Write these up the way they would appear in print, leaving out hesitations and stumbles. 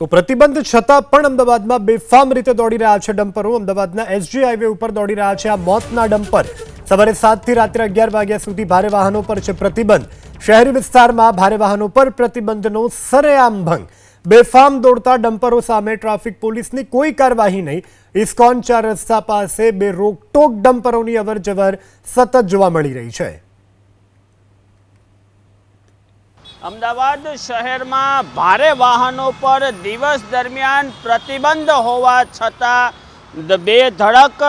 તો પ્રતિબંધ છતાં પણ અમદાવાદમાં બેફામ રીતે દોડી રહ્યા છે ડમ્પરો। અમદાવાદના એસજી હાઈવે ઉપર દોડી રહ્યા છે આ મોતના ડમ્પર। સવારે 7 થી રાત્રે 11 વાગ્યા સુધી ભારે વાહનો પર છે પ્રતિબંધ। શહેરી વિસ્તારમાં ભારે વાહનો પર પ્રતિબંધનો સરેઆમ ભંગ। બેફામ દોડતા ડમ્પરો સામે ટ્રાફિક પોલીસની કોઈ કાર્યવાહી નહીં। ઇસ્કોન 4 રસ્તા પાસે બે રોકટોક ડમ્પરોની અવરજવર સતત જોવા મળી રહી છે। અમદાવાદ શહેરમાં ભારે વાહનો પર દિવસ દરમિયાન પ્રતિબંધ હોવા છતાં બેધડક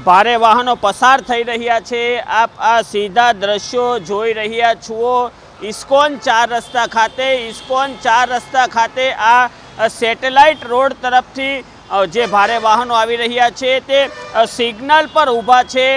ભારે વાહનો પસાર થઈ રહ્યા છે। આપ આ સીધા દ્રશ્યો જોઈ રહ્યા છો ઇસ્કોન 4 રસ્તા ખાતે આ સેટેલાઇટ રોડ તરફથી જે ભારે વાહનો આવી રહ્યા છે તે સિગ્નલ પર ઊભા છે।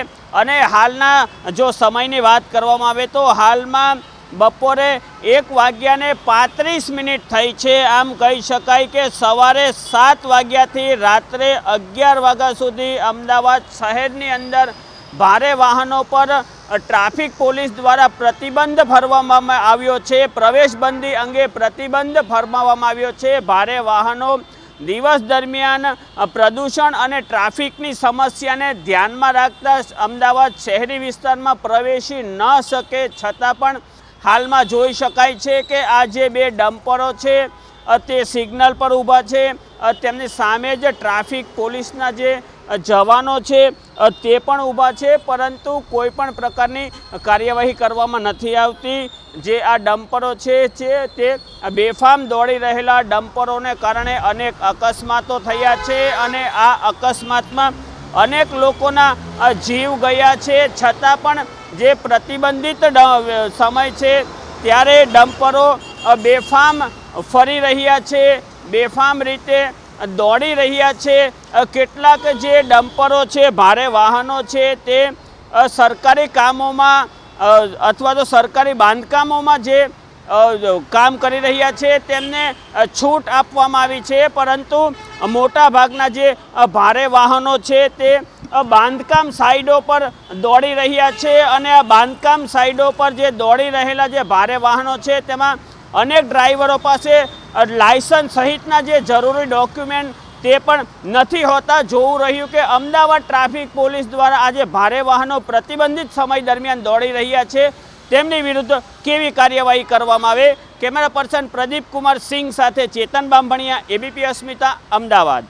અને હાલના જો સમયની વાત કરવામાં આવે તો હાલમાં બપોરે 1:35 થઈ છે। આમ કહી શકાય કે સવારે 7 વાગ્યાથી રાત્રે 11 વાગ્યા સુધી અમદાવાદ શહેરની અંદર ભારે વાહનો પર ટ્રાફિક પોલીસ દ્વારા પ્રતિબંધ ફરમાવવામાં આવ્યો છે। પ્રવેશબંધી અંગે પ્રતિબંધ ફરમાવવામાં આવ્યો છે। ભારે વાહનો દિવસ દરમિયાન પ્રદૂષણ અને ટ્રાફિકની સમસ્યાને ધ્યાનમાં રાખતા અમદાવાદ શહેરી વિસ્તારમાં પ્રવેશી ન શકે છતાં પણ હાલમાં જોઈ શકાય છે કે આ જે બે ડમ્પરો છે તે સિગ્નલ પર ઊભા છે। તેમની સામે જ ટ્રાફિક પોલીસના જે જવાનો છે તે પણ ઊભા છે, પરંતુ કોઈ પણ પ્રકારની કાર્યવાહી કરવામાં નથી આવતી। જે આ ડમ્પરો છે તે બેફામ દોડી રહેલા ડમ્પરોને કારણે અનેક અકસ્માતો થયા છે અને આ અકસ્માતમાં અનેક લોકોના જીવ ગયા છે। છતાં પણ જે પ્રતિબંધિત સમય છે ત્યારે ડમ્પરો બેફામ ફરી રહ્યા છે, બેફામ રીતે દોડી રહ્યા છે। કેટલાક જે ડમ્પરો છે, ભારે વાહનો છે તે સરકારી કામોમાં અથવા તો સરકારી બાંધકામોમાં જે કામ કરી રહ્યા છે તેમને છૂટ આપવામાં આવી છે, પરંતુ મોટા ભાગના જે ભારે વાહનો છે તે બાંધકામ સાઇડો પર દોડી રહ્યા છે। અને આ બાંધકામ સાઇડો પર જે દોડી રહેલા જે ભારે વાહનો છે તેમાં અનેક ડ્રાઈવરો પાસે લાયસન્સ સહિતના જે જરૂરી ડોક્યુમેન્ટ તે પણ નથી હોતા। જોવું રહ્યું કે અમદાવાદ ટ્રાફિક પોલીસ દ્વારા આજે ભારે વાહનો પ્રતિબંધિત સમય દરમિયાન દોડી રહ્યા છે તેમની વિરુદ્ધ કેવી કાર્યવાહી કરવામાં આવે। કેમેરા પર્સન પ્રદીપ કુમાર સિંહ સાથે ચેતન બામભણિયા, એબીપી અસ્મિતા, અમદાવાદ।